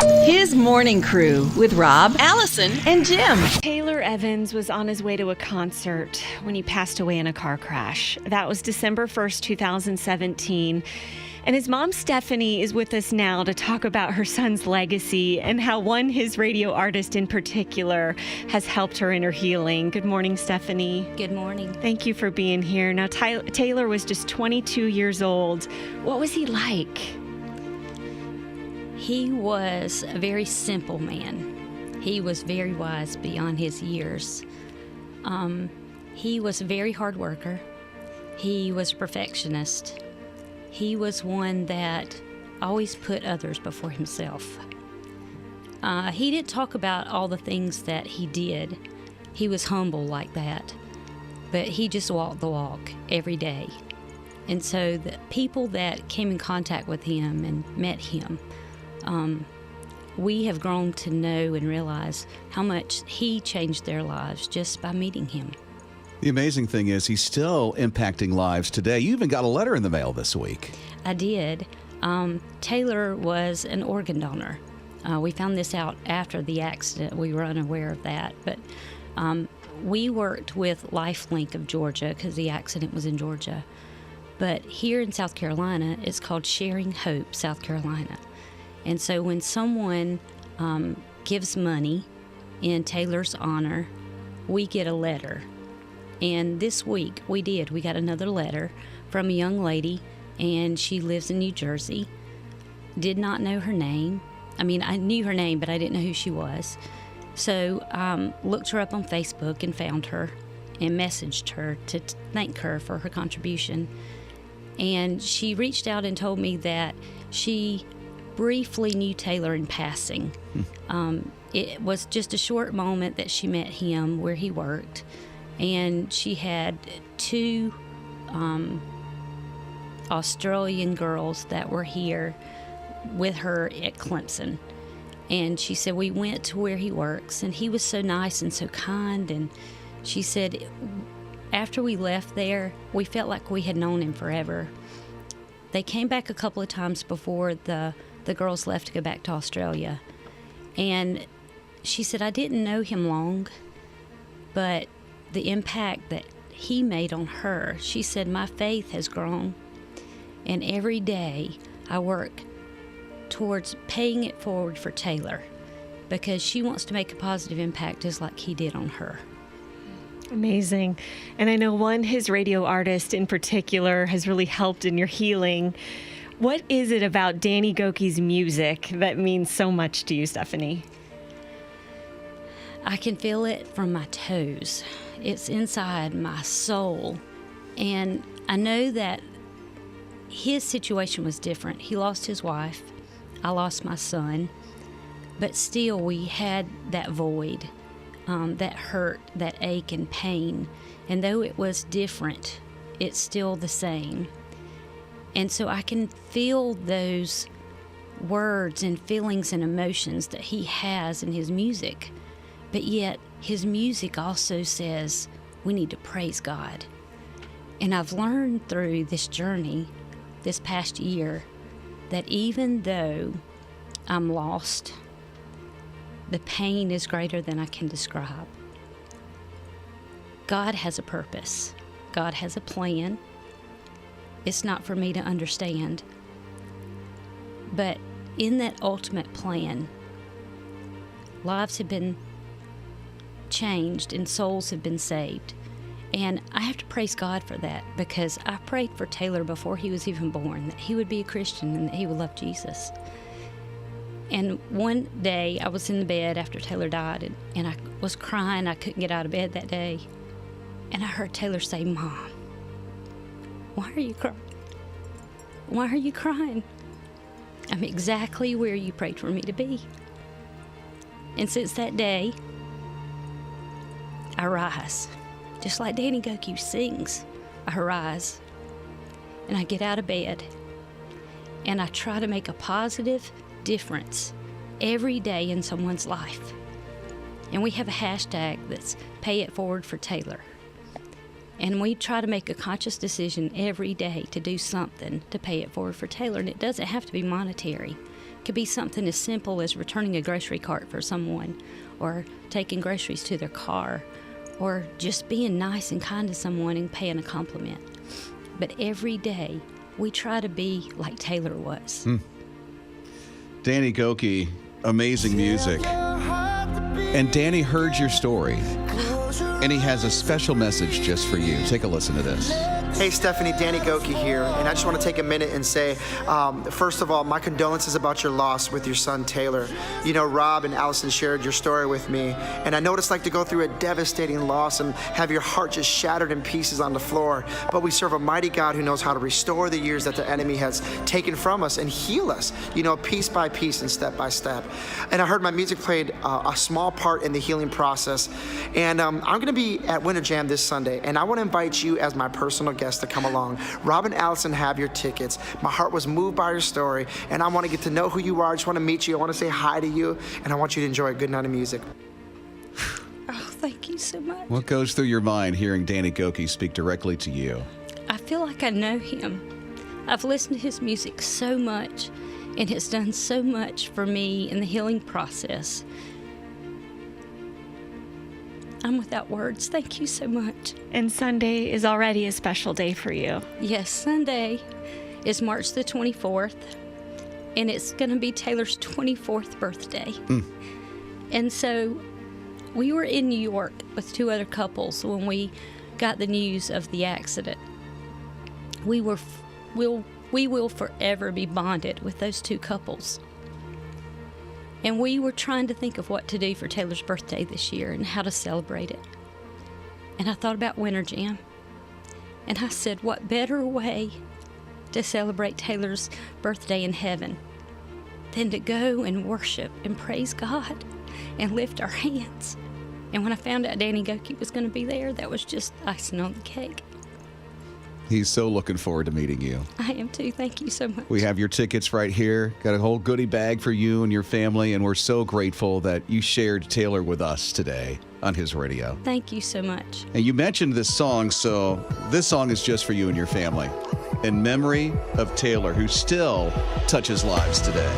His morning crew with Rob, Allison, and Jim. Taylor Evans was on his way to a concert when he passed away in a car crash. That was December 1st, 2017. And his mom, Stephanie, is with us now to talk about her son's legacy and how his radio artist in particular has helped her in her healing. Good morning, Stephanie. Good morning. Thank you for being here. Now, Taylor was just 22 years old. What was he like? He was a very simple man. He was very wise beyond his years. He was a very hard worker. He was a perfectionist. He was one that always put others before himself. He didn't talk about all the things that he did. He was humble like that. But he just walked the walk every day. And so the people that came in contact with him and met him, we have grown to know and realize how much he changed their lives just by meeting him. The amazing thing is he's still impacting lives today. You even got a letter in the mail this week. I did. Taylor was an organ donor. We found this out after the accident. We were unaware of that. But we worked with LifeLink of Georgia because the accident was in Georgia. But here in South Carolina, it's called Sharing Hope, South Carolina. And so when someone gives money in Taylor's honor, we get a letter. And this week we got another letter from a young lady, and she lives in New Jersey. Did not know her name. I mean, I knew her name, but I didn't know who she was. So looked her up on Facebook and found her and messaged her to thank her for her contribution. And she reached out and told me that she briefly knew Taylor in passing. It was just a short moment that she met him where he worked. And she had two Australian girls that were here with her at Clemson. And she said, we went to where he works, and he was so nice and so kind. And she said, after we left there, we felt like we had known him forever. They came back a couple of times before the girls left to go back to Australia. And she said, I didn't know him long, but the impact that he made on her, she said, my faith has grown, and every day I work towards paying it forward for Taylor because she wants to make a positive impact just like he did on her. Amazing. And I know his radio artist in particular has really helped in your healing. What is it about Danny Gokey's music that means so much to you, Stephanie? I can feel it from my toes. It's inside my soul. And I know that his situation was different. He lost his wife. I lost my son. But still, we had that void, that hurt, that ache and pain. And though it was different, it's still the same. And so I can feel those words and feelings and emotions that he has in his music. But yet, his music also says we need to praise God. And I've learned through this journey, this past year, that even though I'm lost, the pain is greater than I can describe. God has a purpose. God has a plan. It's not for me to understand. But in that ultimate plan, lives have been changed and souls have been saved. And I have to praise God for that because I prayed for Taylor before he was even born, that he would be a Christian and that he would love Jesus. And one day I was in the bed after Taylor died and I was crying. I couldn't get out of bed that day. And I heard Taylor say, Mom, why are you crying? Why are you crying? I'm exactly where you prayed for me to be. And since that day, I rise. Just like Danny Gokey sings, I rise. And I get out of bed. And I try to make a positive difference every day in someone's life. And we have a hashtag that's Pay It Forward for Taylor. And we try to make a conscious decision every day to do something to pay it forward for Taylor. And it doesn't have to be monetary. Could be something as simple as returning a grocery cart for someone, or taking groceries to their car, or just being nice and kind to someone and paying a compliment. But every day, we try to be like Taylor was. Danny Gokey, amazing music. And Danny heard your story, and he has a special message just for you. Take a listen to this. Hey, Stephanie, Danny Gokey here, and I just want to take a minute and say, first of all, my condolences about your loss with your son, Taylor. You know, Rob and Allison shared your story with me, and I know what it's like to go through a devastating loss and have your heart just shattered in pieces on the floor. But we serve a mighty God who knows how to restore the years that the enemy has taken from us and heal us, you know, piece by piece and step by step. And I heard my music played a small part in the healing process. And I'm going to be at Winter Jam this Sunday, and I want to invite you as my personal guest to come along. Rob and Allison have your tickets. My heart was moved by your story, and I want to get to know who you are. I just want to meet you. I want to say hi to you, and I want you to enjoy a good night of music. Oh, thank you so much. What goes through your mind hearing Danny Gokey speak directly to you? I feel like I know him. I've listened to his music so much, and it's done so much for me in the healing process. I'm without words. Thank you so much. And Sunday is already a special day for you. Yes, Sunday is March the 24th, and it's going to be Taylor's 24th birthday. And so we were in New York with two other couples when we got the news of the accident. We will forever be bonded with those two couples. And we were trying to think of what to do for Taylor's birthday this year and how to celebrate it. And I thought about Winter Jam. And I said, what better way to celebrate Taylor's birthday in heaven than to go and worship and praise God and lift our hands. And when I found out Danny Gokey was going to be there, that was just icing on the cake. He's so looking forward to meeting you. I am too. Thank you so much. We have your tickets right here. Got a whole goodie bag for you and your family, and we're so grateful that you shared Taylor with us today on his radio. Thank you so much. And you mentioned this song, so this song is just for you and your family. In memory of Taylor, who still touches lives today.